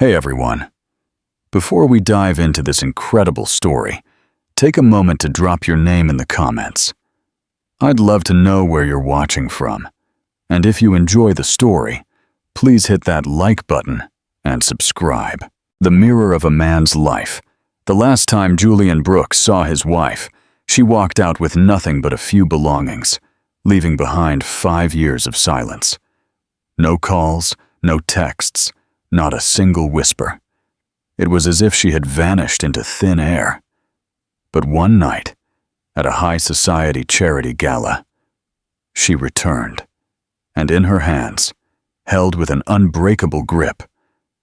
Hey everyone. Before we dive into this incredible story, take a moment to drop your name in the comments. I'd love to know where you're watching from. And if you enjoy the story, please hit that like button and subscribe. The mirror of a man's life. The last time Julian Brooks saw his wife, she walked out with nothing but a few belongings, leaving behind 5 years of silence. No calls, no texts, not a single whisper. It was as if she had vanished into thin air. But one night, at a high society charity gala, she returned, and in her hands, held with an unbreakable grip,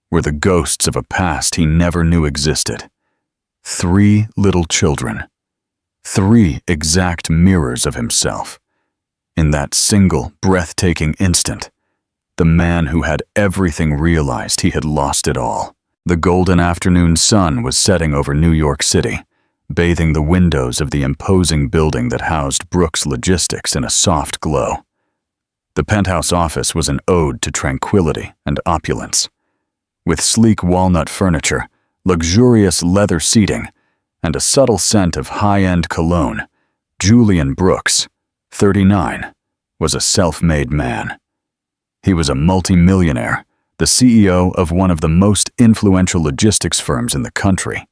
were the ghosts of a past he never knew existed. 3 little children. 3 exact mirrors of himself. In that single, breathtaking instant, the man who had everything realized he had lost it all. The golden afternoon sun was setting over New York City, bathing the windows of the imposing building that housed Brooks Logistics in a soft glow. The penthouse office was an ode to tranquility and opulence. With sleek walnut furniture, luxurious leather seating, and a subtle scent of high-end cologne, Julian Brooks, 39, was a self-made man. He was a multi-millionaire, the CEO of one of the most influential logistics firms in the country.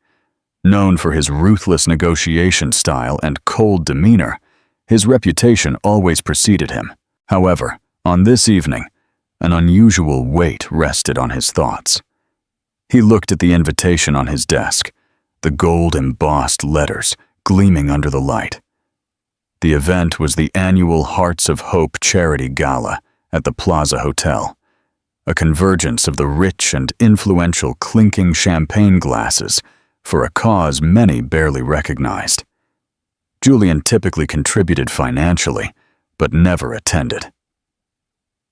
Known for his ruthless negotiation style and cold demeanor, his reputation always preceded him. However, on this evening, an unusual weight rested on his thoughts. He looked at the invitation on his desk, the gold-embossed letters gleaming under the light. The event was the annual Hearts of Hope Charity Gala at the Plaza Hotel, a convergence of the rich and influential clinking champagne glasses for a cause many barely recognized. Julian typically contributed financially, but never attended.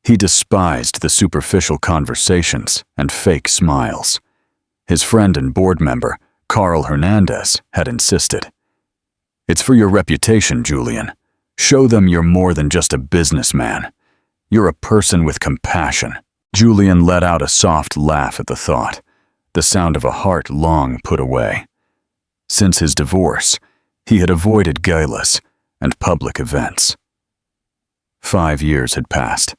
He despised the superficial conversations and fake smiles. His friend and board member, Carl Hernandez, had insisted. "It's for your reputation, Julian. Show them you're more than just a businessman. You're a person with compassion." Julian let out a soft laugh at the thought, the sound of a heart long put away. Since his divorce, he had avoided galas and public events. 5 years had passed,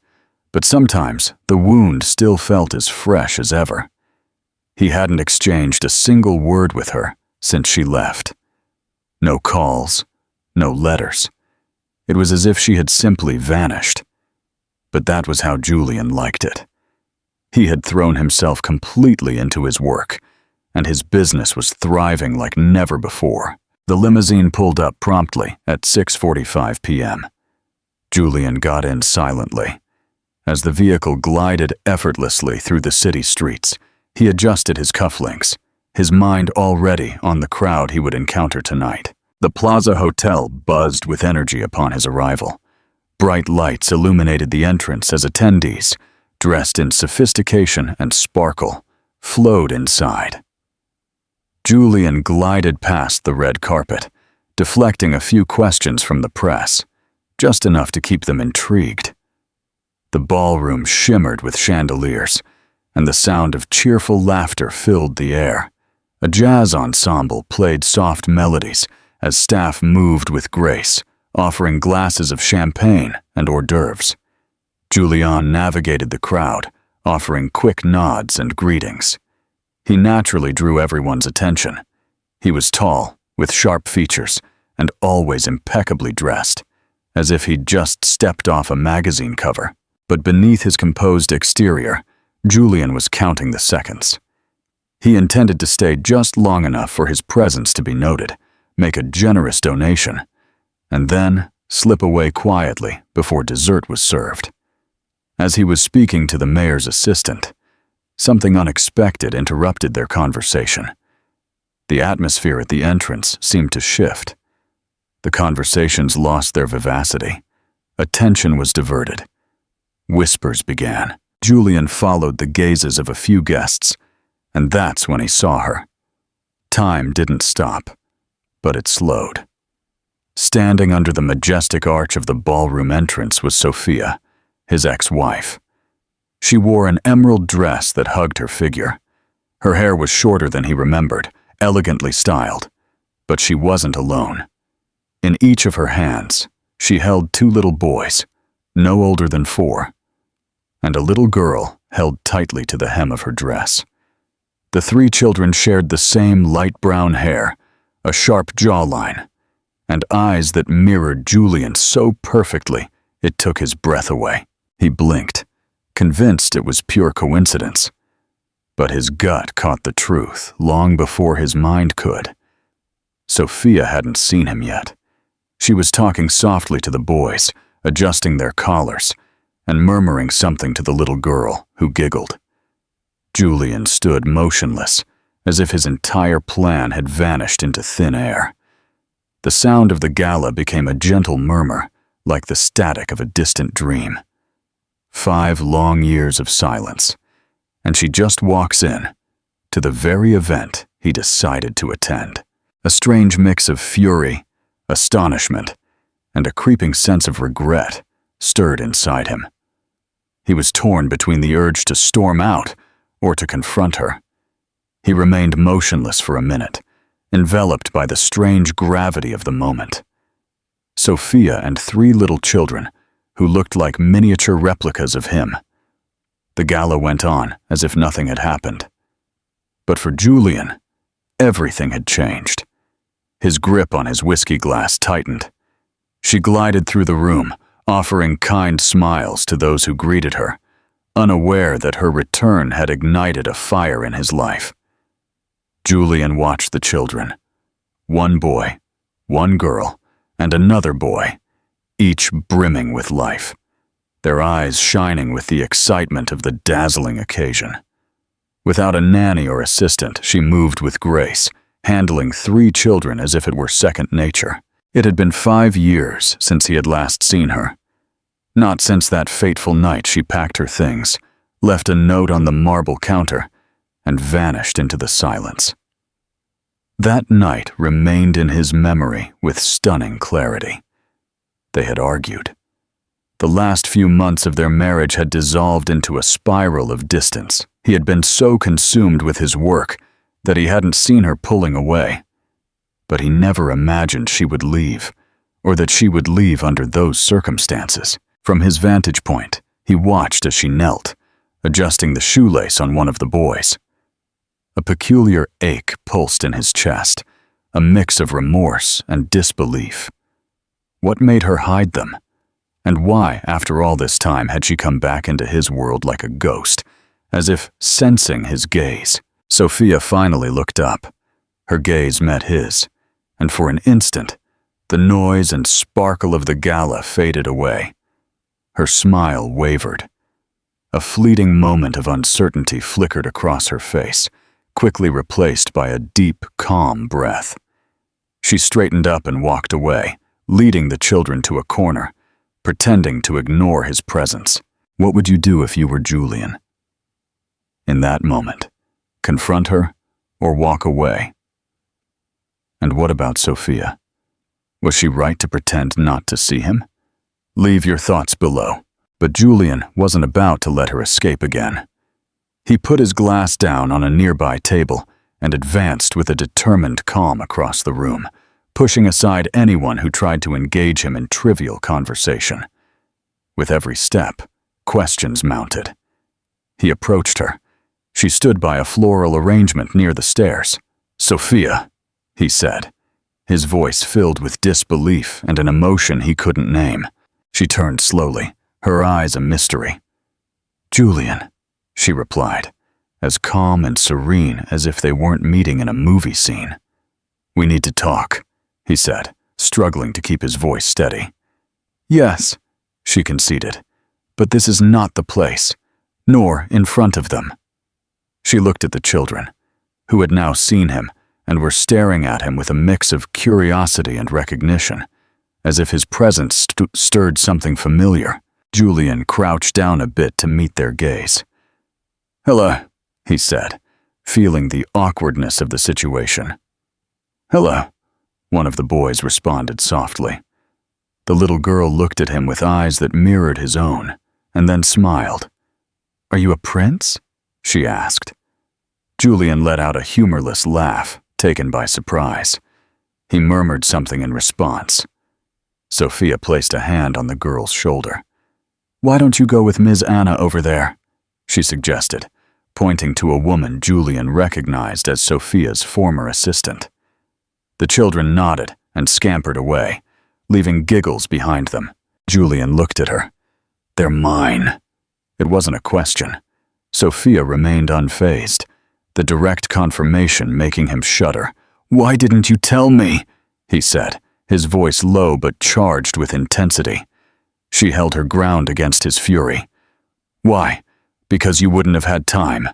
but sometimes the wound still felt as fresh as ever. He hadn't exchanged a single word with her since she left. No calls, no letters. It was as if she had simply vanished. But that was how Julian liked it. He had thrown himself completely into his work, and his business was thriving like never before. The limousine pulled up promptly at 6:45 p.m. Julian got in silently. As the vehicle glided effortlessly through the city streets, he adjusted his cufflinks, his mind already on the crowd he would encounter tonight. The Plaza Hotel buzzed with energy upon his arrival. Bright lights illuminated the entrance as attendees, dressed in sophistication and sparkle, flowed inside. Julian glided past the red carpet, deflecting a few questions from the press, just enough to keep them intrigued. The ballroom shimmered with chandeliers, and the sound of cheerful laughter filled the air. A jazz ensemble played soft melodies as staff moved with grace, offering glasses of champagne and hors d'oeuvres. Julian navigated the crowd, offering quick nods and greetings. He naturally drew everyone's attention. He was tall, with sharp features, and always impeccably dressed, as if he'd just stepped off a magazine cover. But beneath his composed exterior, Julian was counting the seconds. He intended to stay just long enough for his presence to be noted, make a generous donation, and then slip away quietly before dessert was served. As he was speaking to the mayor's assistant, something unexpected interrupted their conversation. The atmosphere at the entrance seemed to shift. The conversations lost their vivacity. Attention was diverted. Whispers began. Julian followed the gazes of a few guests, and that's when he saw her. Time didn't stop, but it slowed. Standing under the majestic arch of the ballroom entrance was Sophia, his ex-wife. She wore an emerald dress that hugged her figure, Her hair was shorter than he remembered, elegantly styled. But she wasn't alone. In each of her hands, she held two little boys, no older than 4, and a little girl held tightly to the hem of her dress. The 3 children shared the same light brown hair, a sharp jawline, and eyes that mirrored Julian so perfectly it took his breath away. He blinked, convinced it was pure coincidence. But his gut caught the truth long before his mind could. Sophia hadn't seen him yet. She was talking softly to the boys, adjusting their collars, and murmuring something to the little girl, who giggled. Julian stood motionless, as if his entire plan had vanished into thin air. The sound of the gala became a gentle murmur, like the static of a distant dream. 5 long years of silence, and she just walks in, to the very event he decided to attend. A strange mix of fury, astonishment, and a creeping sense of regret stirred inside him. He was torn between the urge to storm out or to confront her. He remained motionless for a minute, enveloped by the strange gravity of the moment. Sophia and 3 little children, who looked like miniature replicas of him. The gala went on as if nothing had happened. But for Julian, everything had changed. His grip on his whiskey glass tightened. She glided through the room, offering kind smiles to those who greeted her, unaware that her return had ignited a fire in his life. Julian watched the children. 1 boy, 1 girl, and another boy, each brimming with life, their eyes shining with the excitement of the dazzling occasion. Without a nanny or assistant, she moved with grace, handling 3 children as if it were second nature. It had been 5 years since he had last seen her. Not since that fateful night she packed her things, left a note on the marble counter, and vanished into the silence. That night remained in his memory with stunning clarity. They had argued. The last few months of their marriage had dissolved into a spiral of distance. He had been so consumed with his work that he hadn't seen her pulling away. But he never imagined she would leave, or that she would leave under those circumstances. From his vantage point, he watched as she knelt, adjusting the shoelace on one of the boys. A peculiar ache pulsed in his chest, a mix of remorse and disbelief. What made her hide them? And why, after all this time, had she come back into his world like a ghost, as if sensing his gaze? Sophia finally looked up. Her gaze met his, and for an instant, the noise and sparkle of the gala faded away. Her smile wavered. A fleeting moment of uncertainty flickered across her face, quickly replaced by a deep, calm breath. She straightened up and walked away, leading the children to a corner, pretending to ignore his presence. What would you do if you were Julian? In that moment, confront her or walk away? And what about Sophia? Was she right to pretend not to see him? Leave your thoughts below. But Julian wasn't about to let her escape again. He put his glass down on a nearby table and advanced with a determined calm across the room, pushing aside anyone who tried to engage him in trivial conversation. With every step, questions mounted. He approached her. She stood by a floral arrangement near the stairs. "Sophia," he said, his voice filled with disbelief and an emotion he couldn't name. She turned slowly, her eyes a mystery. "Julian," she replied, as calm and serene as if they weren't meeting in a movie scene. "We need to talk," he said, struggling to keep his voice steady. "Yes," she conceded, "but this is not the place, nor in front of them." She looked at the children, who had now seen him and were staring at him with a mix of curiosity and recognition, as if his presence stirred something familiar. Julian crouched down a bit to meet their gaze. "Hello," he said, feeling the awkwardness of the situation. "Hello," one of the boys responded softly. The little girl looked at him with eyes that mirrored his own, and then smiled. "Are you a prince?" she asked. Julian let out a humorless laugh, taken by surprise. He murmured something in response. Sophia placed a hand on the girl's shoulder. "Why don't you go with Ms. Anna over there?" she suggested, pointing to a woman Julian recognized as Sophia's former assistant. The children nodded and scampered away, leaving giggles behind them. Julian looked at her. "They're mine." It wasn't a question. Sophia remained unfazed, the direct confirmation making him shudder. "Why didn't you tell me?" he said, his voice low but charged with intensity. She held her ground against his fury. "Why? Because you wouldn't have had time.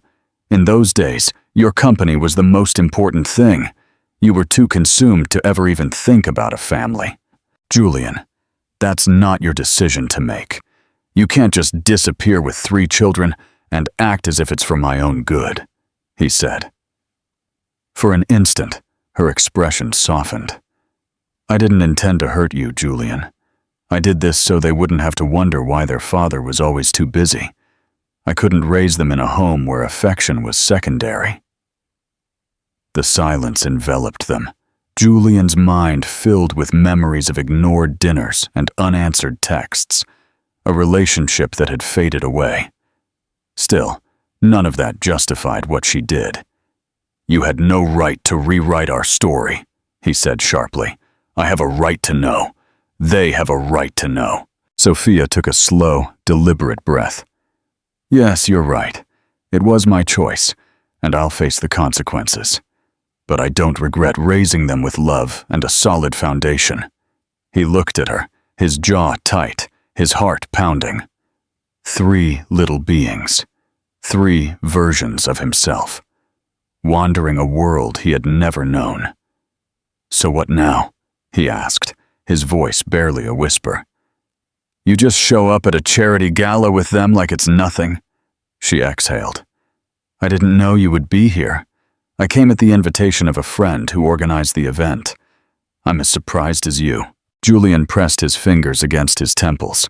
In those days, your company was the most important thing. You were too consumed to ever even think about a family." "Julian, that's not your decision to make. You can't just disappear with 3 children and act as if it's for my own good," he said. For an instant, her expression softened. "I didn't intend to hurt you, Julian. I did this so they wouldn't have to wonder why their father was always too busy. I couldn't raise them in a home where affection was secondary." The silence enveloped them, Julian's mind filled with memories of ignored dinners and unanswered texts, a relationship that had faded away. Still, none of that justified what she did. "You had no right to rewrite our story," he said sharply. "I have a right to know. They have a right to know." Sophia took a slow, deliberate breath. "Yes, you're right. It was my choice, and I'll face the consequences. But I don't regret raising them with love and a solid foundation." He looked at her, his jaw tight, his heart pounding. 3 little beings, 3 versions of himself, wandering a world he had never known. "So what now?" he asked, his voice barely a whisper. "You just show up at a charity gala with them like it's nothing," she exhaled. "I didn't know you would be here. I came at the invitation of a friend who organized the event. I'm as surprised as you." Julian pressed his fingers against his temples.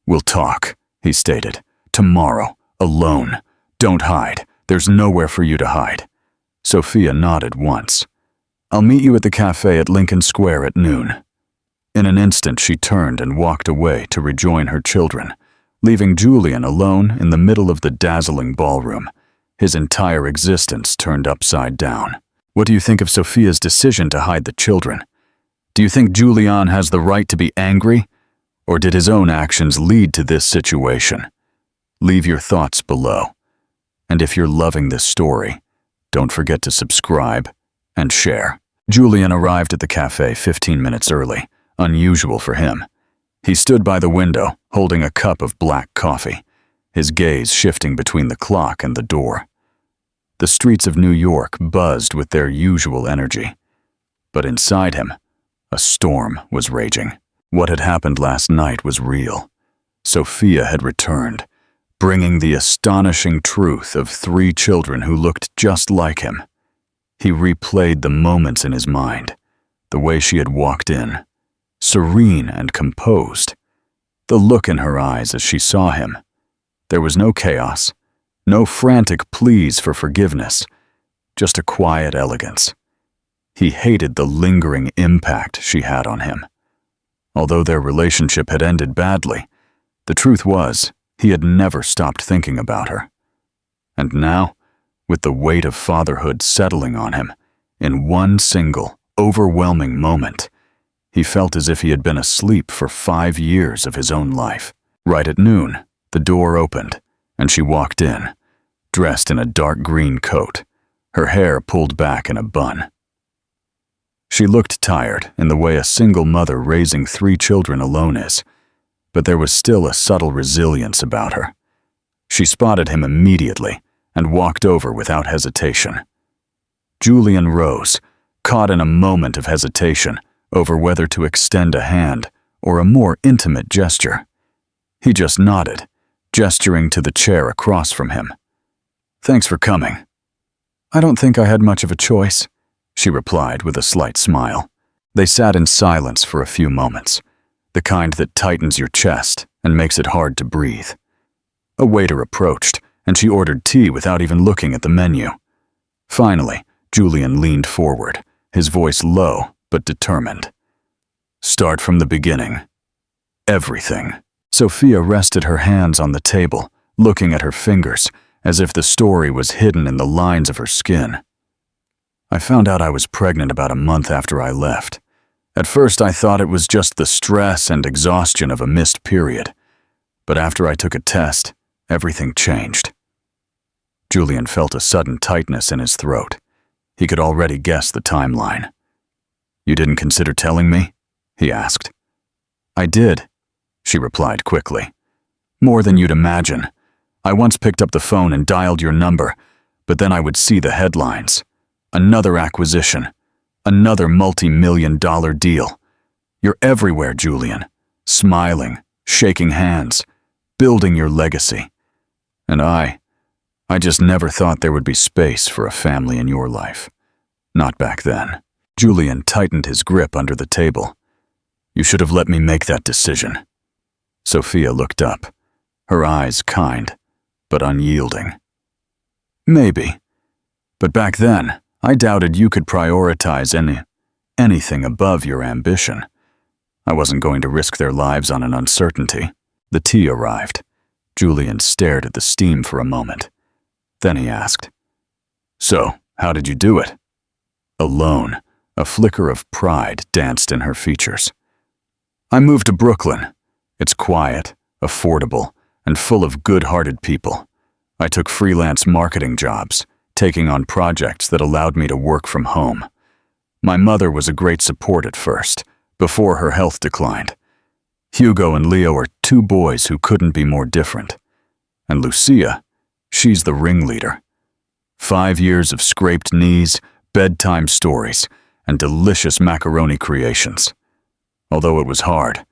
"We'll talk," he stated. "Tomorrow, alone. Don't hide. There's nowhere for you to hide." Sophia nodded once. "I'll meet you at the cafe at Lincoln Square at noon." In an instant, she turned and walked away to rejoin her children, leaving Julian alone in the middle of the dazzling ballroom, his entire existence turned upside down. What do you think of Sophia's decision to hide the children? Do you think Julian has the right to be angry? Or did his own actions lead to this situation? Leave your thoughts below. And if you're loving this story, don't forget to subscribe and share. Julian arrived at the cafe 15 minutes early, unusual for him. He stood by the window, holding a cup of black coffee, his gaze shifting between the clock and the door. The streets of New York buzzed with their usual energy. But inside him, a storm was raging. What had happened last night was real. Sophia had returned, bringing the astonishing truth of 3 children who looked just like him. He replayed the moments in his mind, the way she had walked in, serene and composed, the look in her eyes as she saw him. There was no chaos, no frantic pleas for forgiveness, just a quiet elegance. He hated the lingering impact she had on him. Although their relationship had ended badly, the truth was he had never stopped thinking about her. And now, with the weight of fatherhood settling on him, in one single, overwhelming moment, he felt as if he had been asleep for 5 years of his own life. Right at noon, the door opened, and she walked in, dressed in a dark green coat, her hair pulled back in a bun. She looked tired in the way a single mother raising 3 children alone is, but there was still a subtle resilience about her. She spotted him immediately and walked over without hesitation. Julian rose, caught in a moment of hesitation over whether to extend a hand or a more intimate gesture. He just nodded, gesturing to the chair across from him. "Thanks for coming." "I don't think I had much of a choice," she replied with a slight smile. They sat in silence for a few moments, the kind that tightens your chest and makes it hard to breathe. A waiter approached, and she ordered tea without even looking at the menu. Finally, Julian leaned forward, his voice low but determined. Start from the beginning. Everything. Sophia rested her hands on the table, looking at her fingers, as if the story was hidden in the lines of her skin. I found out I was pregnant about a month after I left. At first I thought it was just the stress and exhaustion of a missed period. But after I took a test, everything changed. Julian felt a sudden tightness in his throat. He could already guess the timeline. You didn't consider telling me? He asked. I did, she replied quickly. More than you'd imagine. I once picked up the phone and dialed your number, but then I would see the headlines. Another acquisition. Another multi-million-dollar deal. You're everywhere, Julian. Smiling, shaking hands, building your legacy. And I just never thought there would be space for a family in your life. Not back then. Julian tightened his grip under the table. You should have let me make that decision. Sophia looked up, her eyes kind, but unyielding. Maybe. But back then, I doubted you could prioritize anything above your ambition. I wasn't going to risk their lives on an uncertainty. The tea arrived. Julian stared at the steam for a moment. Then he asked, So, how did you do it? Alone, a flicker of pride danced in her features. I moved to Brooklyn. It's quiet, affordable, and full of good-hearted people. I took freelance marketing jobs, taking on projects that allowed me to work from home. My mother was a great support at first, before her health declined. Hugo and Leo are two boys who couldn't be more different. And Lucia, she's the ringleader. 5 years of scraped knees, bedtime stories, and delicious macaroni creations. Although it was hard,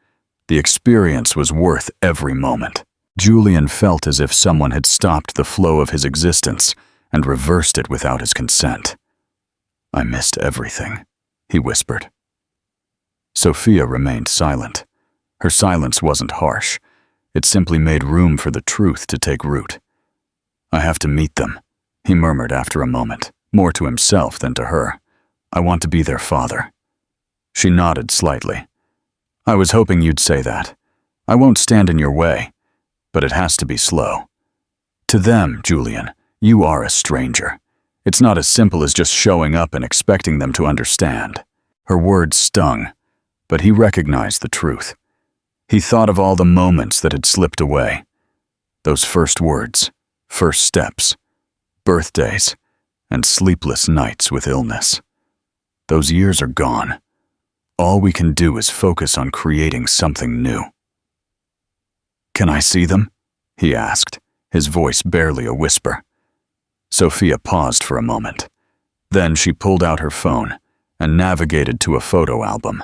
the experience was worth every moment. Julian felt as if someone had stopped the flow of his existence and reversed it without his consent. I missed everything, he whispered. Sophia remained silent. Her silence wasn't harsh. It simply made room for the truth to take root. I have to meet them, he murmured after a moment, more to himself than to her. I want to be their father. She nodded slightly. I was hoping you'd say that. I won't stand in your way, but it has to be slow. To them, Julian, you are a stranger. It's not as simple as just showing up and expecting them to understand. Her words stung, but he recognized the truth. He thought of all the moments that had slipped away. Those first words, first steps, birthdays, and sleepless nights with illness. Those years are gone. All we can do is focus on creating something new. Can I see them? He asked, his voice barely a whisper. Sophia paused for a moment. Then she pulled out her phone and navigated to a photo album.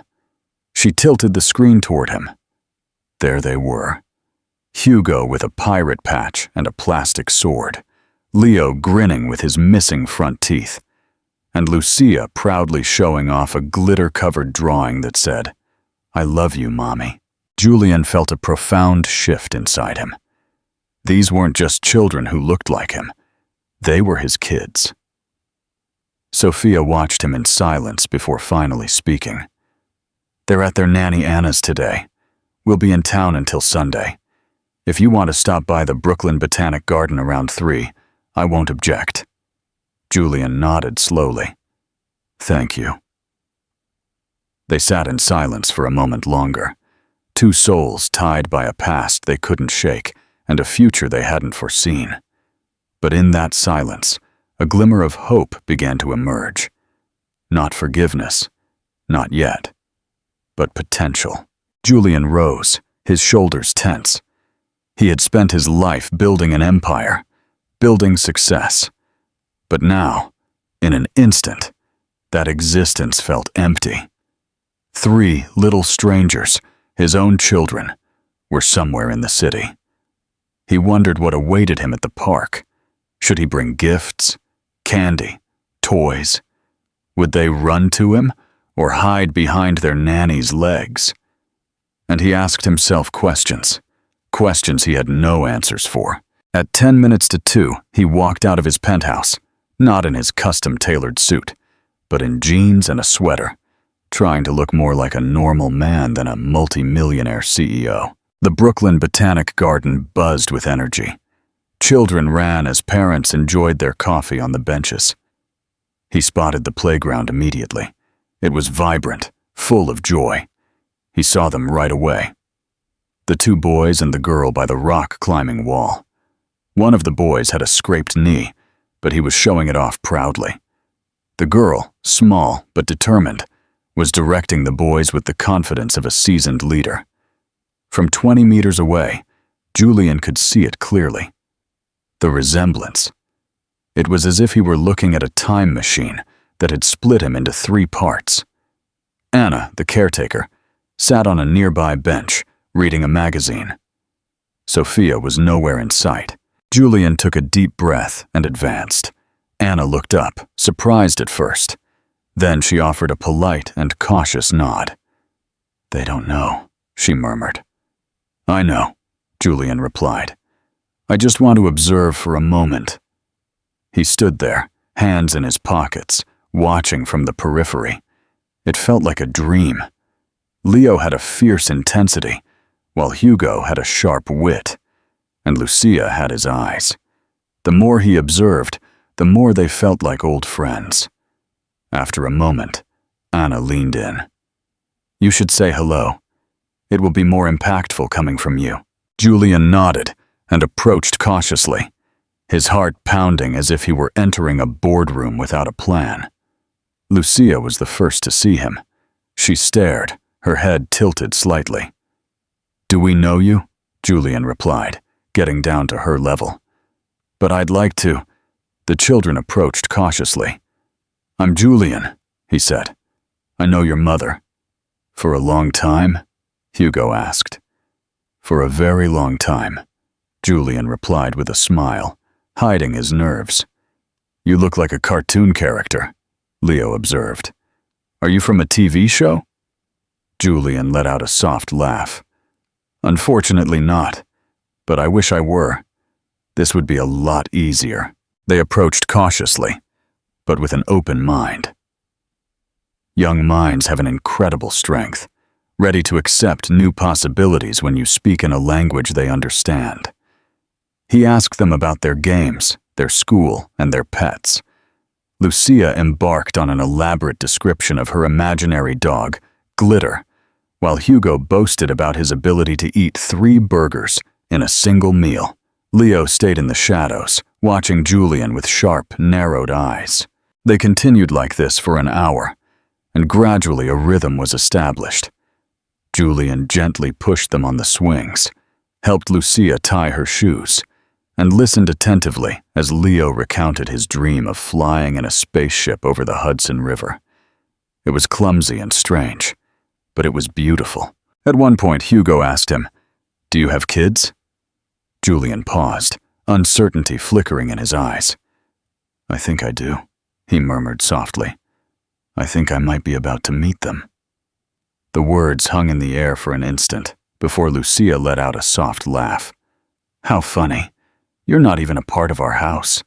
She tilted the screen toward him. There they were. Hugo with a pirate patch and a plastic sword. Leo grinning with his missing front teeth. And Lucia proudly showing off a glitter-covered drawing that said, I love you, Mommy. Julian felt a profound shift inside him. These weren't just children who looked like him. They were his kids. Sophia watched him in silence before finally speaking. They're at their Nanny Anna's today. We'll be in town until Sunday. If you want to stop by the Brooklyn Botanic Garden around 3, I won't object. Julian nodded slowly. Thank you. They sat in silence for a moment longer. Two souls tied by a past they couldn't shake and a future they hadn't foreseen. But in that silence, a glimmer of hope began to emerge. Not forgiveness, not yet, but potential. Julian rose, his shoulders tense. He had spent his life building an empire, building success. But now, in an instant, that existence felt empty. 3 little strangers, his own children, were somewhere in the city. He wondered what awaited him at the park. Should he bring gifts, candy, toys? Would they run to him or hide behind their nanny's legs? And he asked himself questions he had no answers for. At 10 minutes to 2, he walked out of his penthouse, not in his custom-tailored suit, but in jeans and a sweater, trying to look more like a normal man than a multi-millionaire CEO. The Brooklyn Botanic Garden buzzed with energy. Children ran as parents enjoyed their coffee on the benches. He spotted the playground immediately. It was vibrant, full of joy. He saw them right away. The two boys and the girl by the rock-climbing wall. One of the boys had a scraped knee, but he was showing it off proudly. The girl, small but determined, was directing the boys with the confidence of a seasoned leader. From 20 meters away, Julian could see it clearly. The resemblance. It was as if he were looking at a time machine that had split him into 3 parts. Anna, the caretaker, sat on a nearby bench, reading a magazine. Sophia was nowhere in sight. Julian took a deep breath and advanced. Anna looked up, surprised at first. Then she offered a polite and cautious nod. "They don't know," she murmured. "I know," Julian replied. "I just want to observe for a moment." He stood there, hands in his pockets, watching from the periphery. It felt like a dream. Leo had a fierce intensity, while Hugo had a sharp wit, and Lucia had his eyes. The more he observed, the more they felt like old friends. After a moment, Anna leaned in. "You should say hello. It will be more impactful coming from you." Julian nodded and approached cautiously, his heart pounding as if he were entering a boardroom without a plan. Lucia was the first to see him. She stared, her head tilted slightly. "Do we know you?" Julian replied, getting down to her level. "But I'd like to." The children approached cautiously. "I'm Julian," he said. "I know your mother." "For a long time?" Hugo asked. "For a very long time," Julian replied with a smile, hiding his nerves. "You look like a cartoon character," Leo observed. "Are you from a TV show?" Julian let out a soft laugh. "Unfortunately not, but I wish I were. This would be a lot easier." They approached cautiously, but with an open mind. Young minds have an incredible strength, ready to accept new possibilities when you speak in a language they understand. He asked them about their games, their school, and their pets. Lucia embarked on an elaborate description of her imaginary dog, Glitter, while Hugo boasted about his ability to eat 3 burgers in a single meal. Leo stayed in the shadows, watching Julian with sharp, narrowed eyes. They continued like this for an hour, and gradually a rhythm was established. Julian gently pushed them on the swings, helped Lucia tie her shoes, and listened attentively as Leo recounted his dream of flying in a spaceship over the Hudson River. It was clumsy and strange, but it was beautiful. At one point, Hugo asked him, "Do you have kids?" Julian paused, uncertainty flickering in his eyes. "I think I do," he murmured softly. "I think I might be about to meet them." The words hung in the air for an instant before Lucia let out a soft laugh. "How funny. You're not even a part of our house."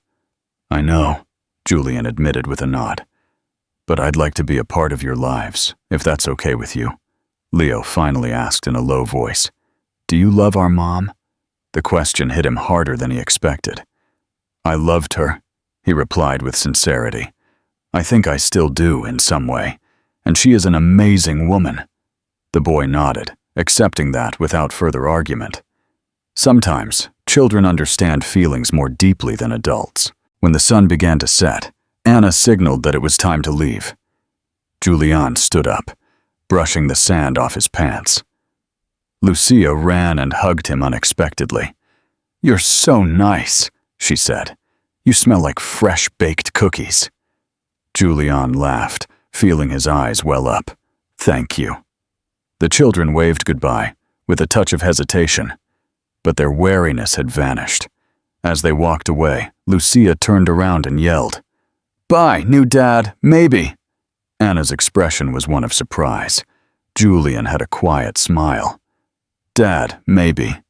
"I know," Julian admitted with a nod. "But I'd like to be a part of your lives, if that's okay with you," Leo finally asked in a low voice. "Do you love our mom?" The question hit him harder than he expected. "I loved her," he replied with sincerity. "I think I still do in some way, and she is an amazing woman." The boy nodded, accepting that without further argument. Sometimes, children understand feelings more deeply than adults. When the sun began to set, Anna signaled that it was time to leave. Julian stood up, brushing the sand off his pants. Lucia ran and hugged him unexpectedly. "You're so nice," she said. "You smell like fresh-baked cookies." Julian laughed, feeling his eyes well up. "Thank you." The children waved goodbye, with a touch of hesitation, but their wariness had vanished. As they walked away, Lucia turned around and yelled, "Bye, new dad, maybe." Anna's expression was one of surprise. Julian had a quiet smile. Dad, maybe.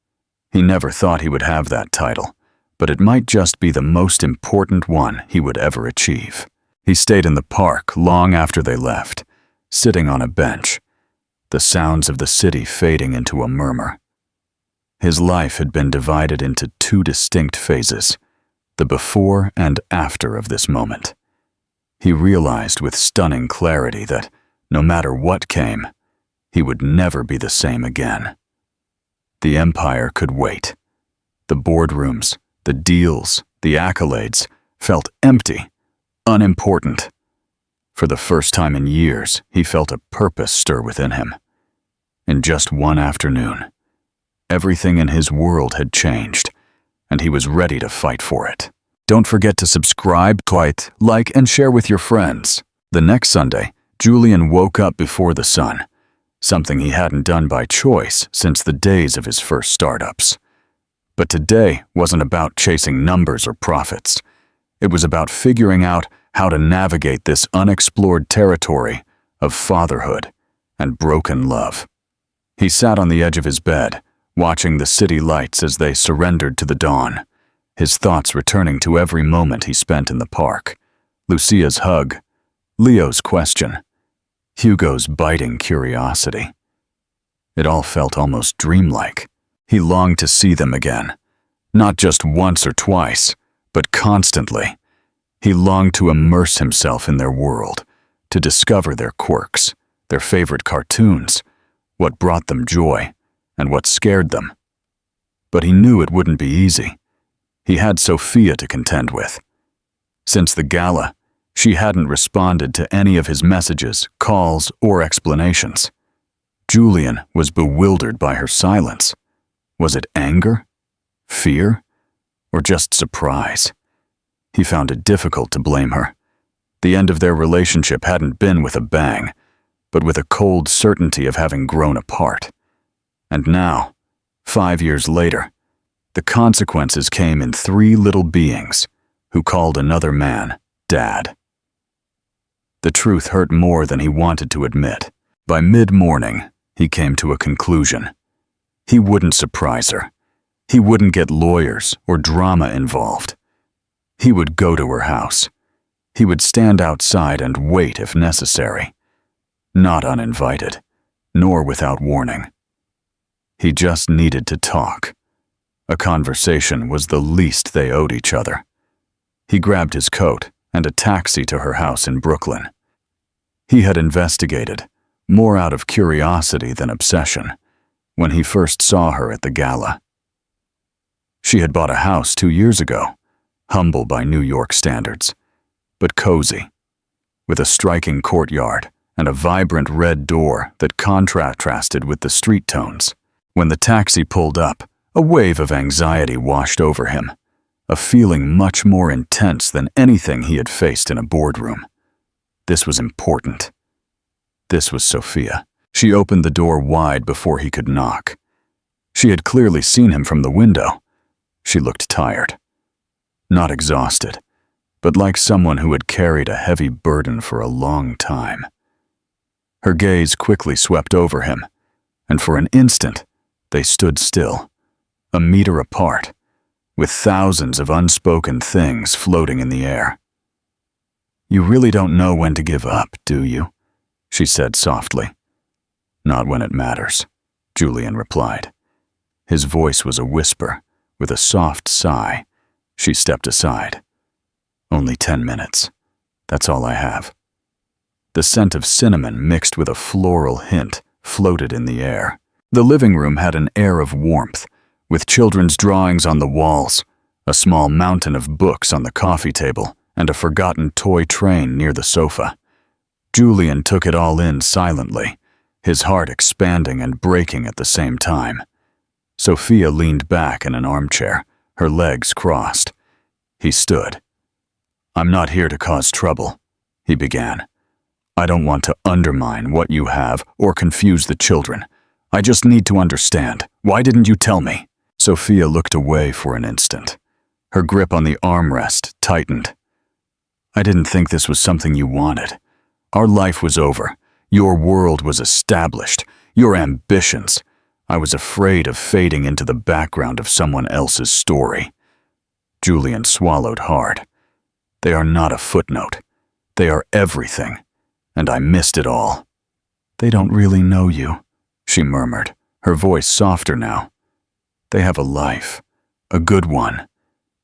He never thought he would have that title, but it might just be the most important one he would ever achieve. He stayed in the park long after they left, sitting on a bench, the sounds of the city fading into a murmur. His life had been divided into two distinct phases, the before and after of this moment. He realized with stunning clarity that, no matter what came, he would never be the same again. The empire could wait. The boardrooms, the deals, the accolades felt empty, unimportant. For the first time in years, he felt a purpose stir within him. In just one afternoon, everything in his world had changed, and he was ready to fight for it. Don't forget to subscribe, tweet, like, and share with your friends. The next Sunday, Julian woke up before the sun, something he hadn't done by choice since the days of his first startups. But today wasn't about chasing numbers or profits. It was about figuring out how to navigate this unexplored territory of fatherhood and broken love. He sat on the edge of his bed, watching the city lights as they surrendered to the dawn, his thoughts returning to every moment he spent in the park. Lucia's hug, Leo's question, Hugo's biting curiosity. It all felt almost dreamlike. He longed to see them again, not just once or twice, but constantly. He longed to immerse himself in their world, to discover their quirks, their favorite cartoons, what brought them joy, and what scared them. But he knew it wouldn't be easy. He had Sophia to contend with. Since the gala, she hadn't responded to any of his messages, calls, or explanations. Julian was bewildered by her silence. Was it anger, fear, or just surprise? He found it difficult to blame her. The end of their relationship hadn't been with a bang, but with a cold certainty of having grown apart. And now, 5 years later, the consequences came in 3 little beings who called another man Dad. The truth hurt more than he wanted to admit. By mid-morning, he came to a conclusion. He wouldn't surprise her. He wouldn't get lawyers or drama involved. He would go to her house. He would stand outside and wait if necessary. Not uninvited, nor without warning. He just needed to talk. A conversation was the least they owed each other. He grabbed his coat and a taxi to her house in Brooklyn. He had investigated, more out of curiosity than obsession, when he first saw her at the gala. She had bought a house 2 years ago, humble by New York standards, but cozy, with a striking courtyard and a vibrant red door that contrasted with the street tones. When the taxi pulled up, a wave of anxiety washed over him, a feeling much more intense than anything he had faced in a boardroom. This was important. This was Sophia. She opened the door wide before he could knock. She had clearly seen him from the window. She looked tired. Not exhausted, but like someone who had carried a heavy burden for a long time. Her gaze quickly swept over him, and for an instant, they stood still, a meter apart, with thousands of unspoken things floating in the air. "You really don't know when to give up, do you?" she said softly. "Not when it matters," Julian replied. His voice was a whisper, with a soft sigh. She stepped aside. "Only 10 minutes. That's all I have." The scent of cinnamon mixed with a floral hint floated in the air. The living room had an air of warmth, with children's drawings on the walls, a small mountain of books on the coffee table, and a forgotten toy train near the sofa. Julian took it all in silently, his heart expanding and breaking at the same time. Sophia leaned back in an armchair, her legs crossed. He stood. "I'm not here to cause trouble," he began. "I don't want to undermine what you have or confuse the children. I just need to understand. Why didn't you tell me?" Sophia looked away for an instant. Her grip on the armrest tightened. "I didn't think this was something you wanted. Our life was over. Your world was established. Your ambitions. I was afraid of fading into the background of someone else's story." Julian swallowed hard. They are not a footnote. They are everything, and I missed it all. They don't really know you, she murmured, her voice softer now. They have a life, a good one.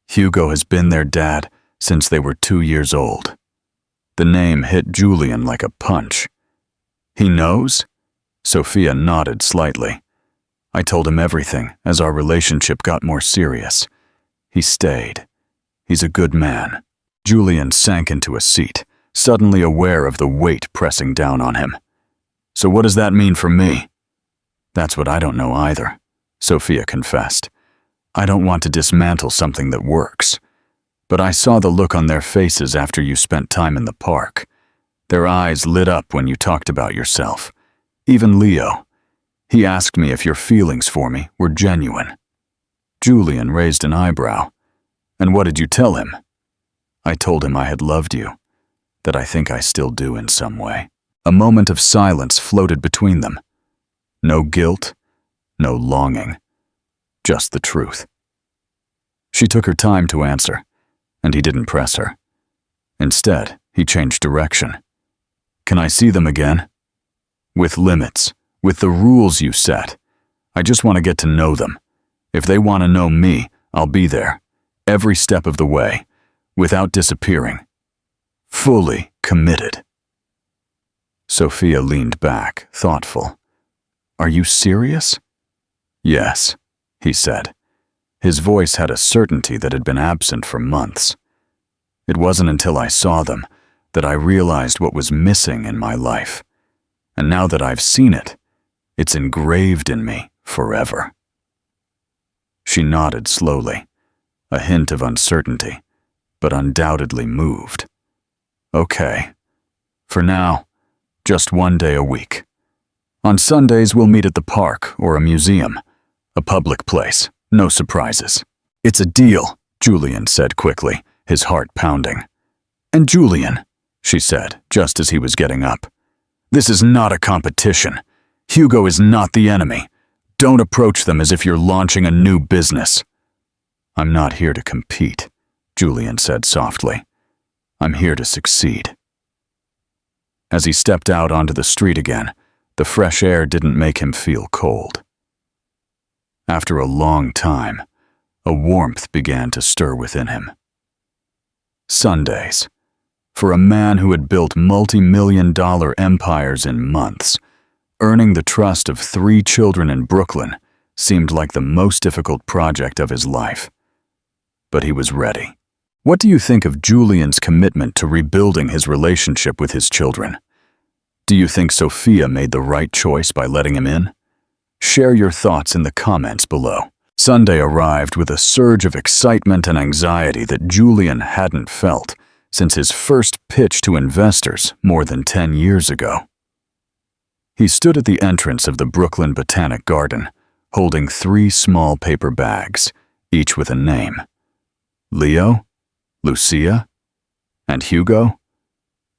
Hugo has been their dad since they were 2 years old. The name hit Julian like a punch. He knows? Sophia nodded slightly. I told him everything as our relationship got more serious. He stayed. He's a good man. Julian sank into a seat, suddenly aware of the weight pressing down on him. So what does that mean for me? That's what I don't know either, Sophia confessed. I don't want to dismantle something that works. But I saw the look on their faces after you spent time in the park. Their eyes lit up when you talked about yourself. Even Leo. He asked me if your feelings for me were genuine. Julian raised an eyebrow. And what did you tell him? I told him I had loved you, that I think I still do in some way. A moment of silence floated between them. No guilt, no longing, just the truth. She took her time to answer, and he didn't press her. Instead, he changed direction. Can I see them again? With limits, with the rules you set. I just want to get to know them. If they want to know me, I'll be there, every step of the way, without disappearing. Fully committed. Sophia leaned back, thoughtful. Are you serious? Yes, he said. His voice had a certainty that had been absent for months. It wasn't until I saw them that I realized what was missing in my life. And now that I've seen it, it's engraved in me forever. She nodded slowly, a hint of uncertainty, but undoubtedly moved. Okay. For now, just 1 day a week. On Sundays, we'll meet at the park or a museum, a public place, no surprises. It's a deal, Julian said quickly, his heart pounding. And Julian, she said, just as he was getting up, this is not a competition. Hugo is not the enemy. Don't approach them as if you're launching a new business. I'm not here to compete, Julian said softly. I'm here to succeed. As he stepped out onto the street again, the fresh air didn't make him feel cold. After a long time, a warmth began to stir within him. Sundays. For a man who had built multi-million-dollar empires in months, earning the trust of 3 children in Brooklyn seemed like the most difficult project of his life. But he was ready. What do you think of Julian's commitment to rebuilding his relationship with his children? Do you think Sophia made the right choice by letting him in? Share your thoughts in the comments below. Sunday arrived with a surge of excitement and anxiety that Julian hadn't felt since his first pitch to investors more than 10 years ago. He stood at the entrance of the Brooklyn Botanic Garden, holding 3 small paper bags, each with a name. Leo, Lucia, and Hugo?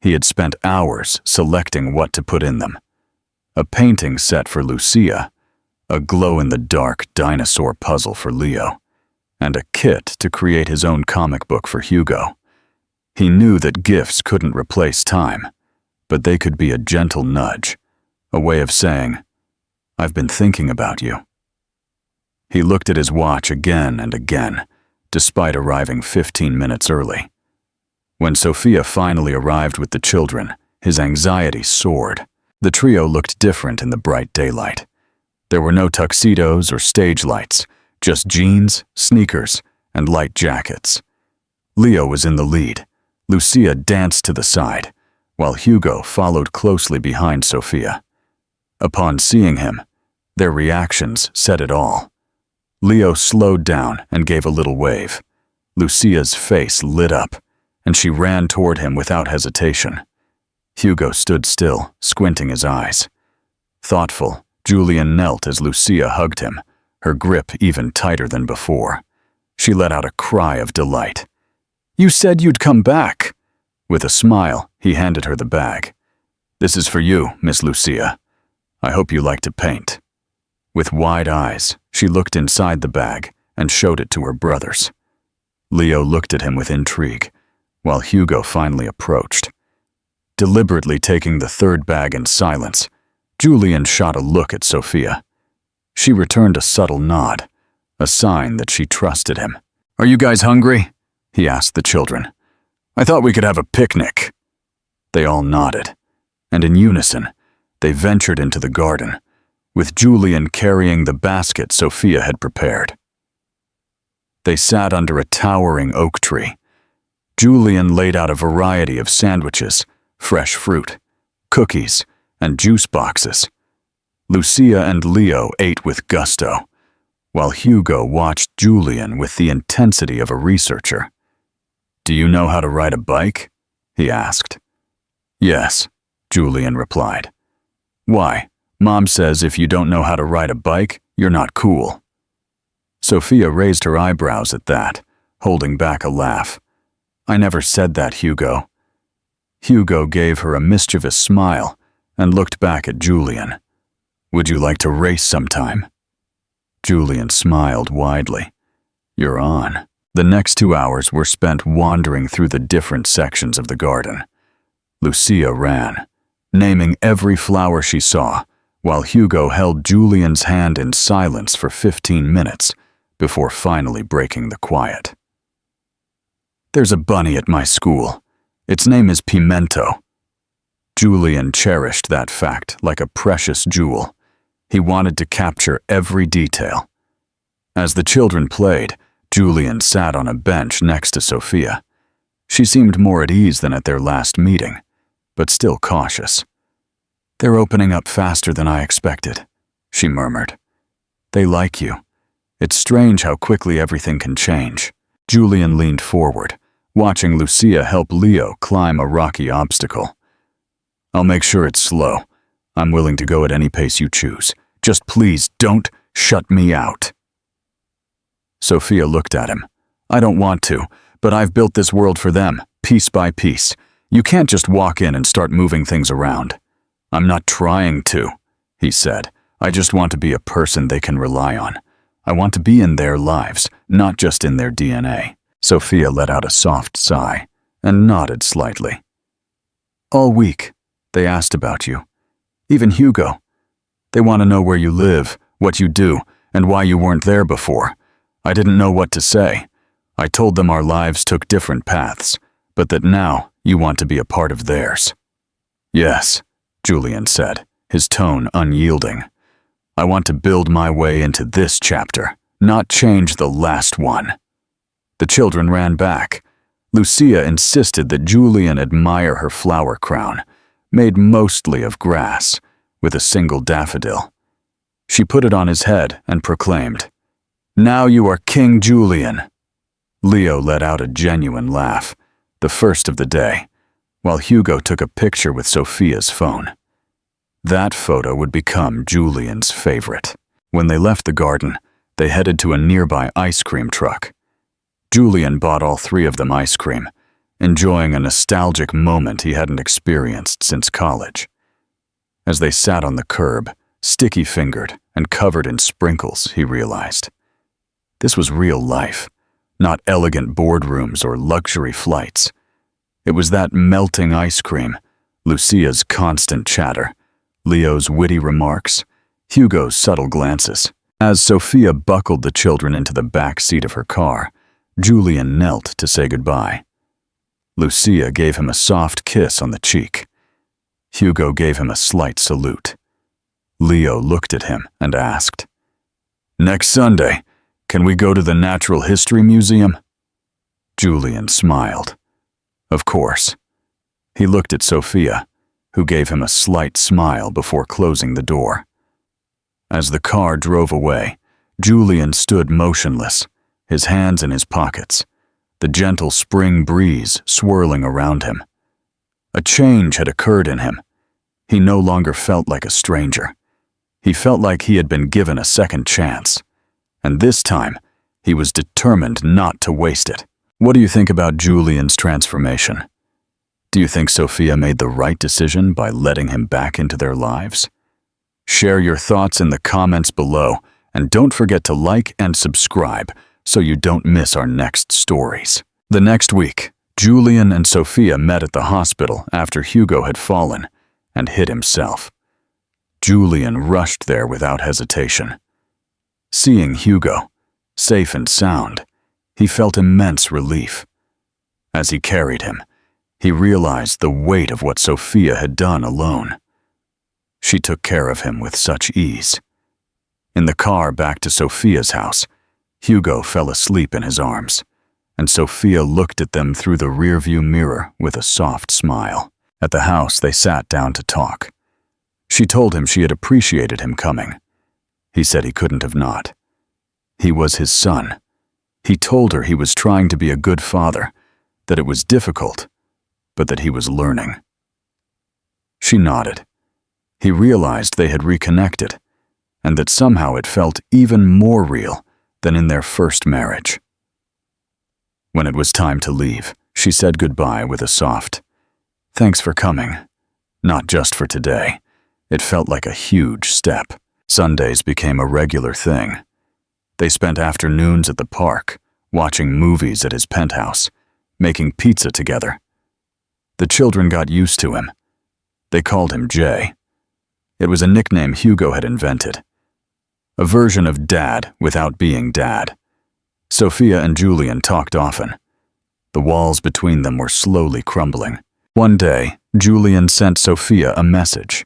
He had spent hours selecting what to put in them. A painting set for Lucia, a glow-in-the-dark dinosaur puzzle for Leo, and a kit to create his own comic book for Hugo. He knew that gifts couldn't replace time, but they could be a gentle nudge, a way of saying, I've been thinking about you. He looked at his watch again and again, despite arriving 15 minutes early. When Sophia finally arrived with the children, his anxiety soared. The trio looked different in the bright daylight. There were no tuxedos or stage lights, just jeans, sneakers, and light jackets. Leo was in the lead. Lucia danced to the side, while Hugo followed closely behind Sophia. Upon seeing him, their reactions said it all. Leo slowed down and gave a little wave. Lucia's face lit up, and she ran toward him without hesitation. Hugo stood still, squinting his eyes. Thoughtful, Julian knelt as Lucia hugged him, her grip even tighter than before. She let out a cry of delight. You said you'd come back. With a smile, he handed her the bag. This is for you, Miss Lucia. I hope you like to paint. With wide eyes, she looked inside the bag and showed it to her brothers. Leo looked at him with intrigue, while Hugo finally approached. Deliberately taking the third bag in silence, Julian shot a look at Sophia. She returned a subtle nod, a sign that she trusted him. "Are you guys hungry?" he asked the children. "I thought we could have a picnic." They all nodded, and in unison, they ventured into the garden, with Julian carrying the basket Sophia had prepared. They sat under a towering oak tree. Julian laid out a variety of sandwiches, fresh fruit, cookies, and juice boxes. Lucia and Leo ate with gusto, while Hugo watched Julian with the intensity of a researcher. "Do you know how to ride a bike?" he asked. "Yes," Julian replied. "Why? Mom says if you don't know how to ride a bike, you're not cool." Sophia raised her eyebrows at that, holding back a laugh. "I never said that, Hugo." Hugo gave her a mischievous smile and looked back at Julian. "Would you like to race sometime?" Julian smiled widely. "You're on." The next 2 hours were spent wandering through the different sections of the garden. Lucia ran, naming every flower she saw, while Hugo held Julian's hand in silence for 15 minutes before finally breaking the quiet. "There's a bunny at my school. Its name is Pimento." Julian cherished that fact like a precious jewel. He wanted to capture every detail. As the children played, Julian sat on a bench next to Sophia. She seemed more at ease than at their last meeting, but still cautious. "They're opening up faster than I expected," she murmured. "They like you. It's strange how quickly everything can change." Julian leaned forward, watching Lucia help Leo climb a rocky obstacle. "I'll make sure it's slow. I'm willing to go at any pace you choose. Just please don't shut me out." Sophia looked at him. "I don't want to, but I've built this world for them, piece by piece. You can't just walk in and start moving things around." "I'm not trying to," he said. "I just want to be a person they can rely on. I want to be in their lives, not just in their DNA." Sophia let out a soft sigh and nodded slightly. "All week, they asked about you. Even Hugo. They want to know where you live, what you do, and why you weren't there before. I didn't know what to say. I told them our lives took different paths, but that now you want to be a part of theirs." "Yes," Julian said, his tone unyielding. "I want to build my way into this chapter, not change the last one." The children ran back. Lucia insisted that Julian admire her flower crown, made mostly of grass, with a single daffodil. She put it on his head and proclaimed, "Now you are King Julian." Leo let out a genuine laugh, the first of the day, while Hugo took a picture with Sophia's phone. That photo would become Julian's favorite. When they left the garden, they headed to a nearby ice cream truck. Julian bought all 3 of them ice cream, enjoying a nostalgic moment he hadn't experienced since college. As they sat on the curb, sticky-fingered and covered in sprinkles, he realized. This was real life, not elegant boardrooms or luxury flights. It was that melting ice cream, Lucia's constant chatter, Leo's witty remarks, Hugo's subtle glances. As Sophia buckled the children into the back seat of her car, Julian knelt to say goodbye. Lucia gave him a soft kiss on the cheek. Hugo gave him a slight salute. Leo looked at him and asked, "Next Sunday, can we go to the Natural History Museum?" Julian smiled. Of course. He looked at Sophia, who gave him a slight smile before closing the door. As the car drove away, Julian stood motionless, his hands in his pockets, the gentle spring breeze swirling around him. A change had occurred in him. He no longer felt like a stranger. He felt like he had been given a second chance. And this time, he was determined not to waste it. What do you think about Julian's transformation? Do you think Sophia made the right decision by letting him back into their lives? Share your thoughts in the comments below, and don't forget to like and subscribe so you don't miss our next stories. The next week, Julian and Sophia met at the hospital after Hugo had fallen and hit himself. Julian rushed there without hesitation. Seeing Hugo, safe and sound, he felt immense relief. As he carried him, he realized the weight of what Sophia had done alone. She took care of him with such ease. In the car back to Sophia's house, Hugo fell asleep in his arms, and Sophia looked at them through the rearview mirror with a soft smile. At the house, they sat down to talk. She told him she had appreciated him coming. He said he couldn't have not. He was his son. He told her he was trying to be a good father, that it was difficult, but that he was learning. She nodded. He realized they had reconnected, and that somehow it felt even more real than in their first marriage. When it was time to leave, she said goodbye with a soft, "Thanks for coming. Not just for today." It felt like a huge step. Sundays became a regular thing. They spent afternoons at the park, watching movies at his penthouse, making pizza together. The children got used to him. They called him Jay. It was a nickname Hugo had invented. A version of Dad without being Dad. Sophia and Julian talked often. The walls between them were slowly crumbling. One day, Julian sent Sophia a message.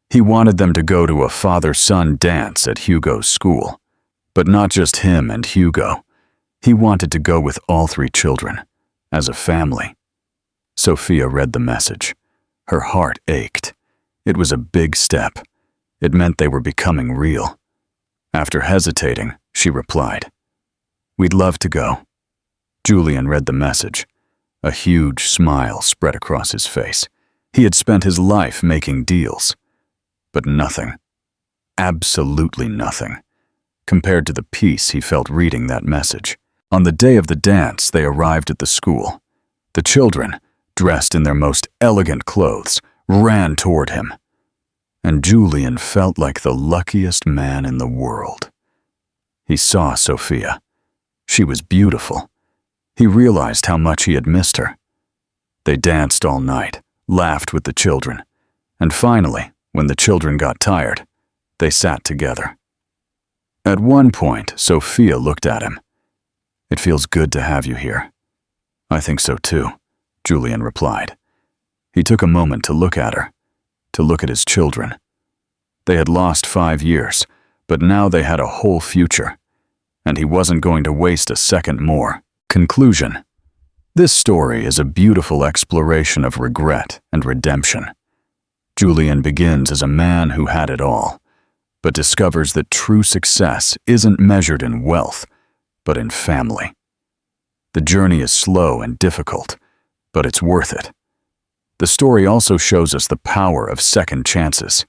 He wanted them to go to a father-son dance at Hugo's school. But not just him and Hugo. He wanted to go with all three children, as a family. Sophia read the message. Her heart ached. It was a big step. It meant they were becoming real. After hesitating, she replied, "We'd love to go." Julian read the message. A huge smile spread across his face. He had spent his life making deals. But nothing, absolutely nothing, compared to the peace he felt reading that message. On the day of the dance, they arrived at the school. The children, dressed in their most elegant clothes, ran toward him. And Julian felt like the luckiest man in the world. He saw Sophia. She was beautiful. He realized how much he had missed her. They danced all night, laughed with the children, and finally, when the children got tired, they sat together. At one point, Sophia looked at him. "It feels good to have you here." "I think so too," Julian replied. He took a moment to look at her, to look at his children. They had lost 5 years, but now they had a whole future, and he wasn't going to waste a second more. Conclusion. This story is a beautiful exploration of regret and redemption. Julian begins as a man who had it all, but discovers that true success isn't measured in wealth, but in family. The journey is slow and difficult, but it's worth it. The story also shows us the power of second chances.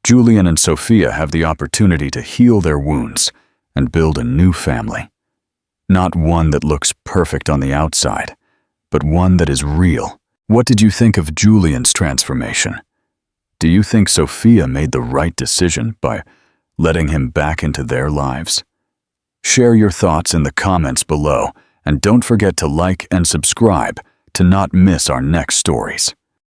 Julian and Sophia have the opportunity to heal their wounds and build a new family. Not one that looks perfect on the outside, but one that is real. What did you think of Julian's transformation? Do you think Sophia made the right decision by letting him back into their lives? Share your thoughts in the comments below, and don't forget to like and subscribe to not miss our next stories.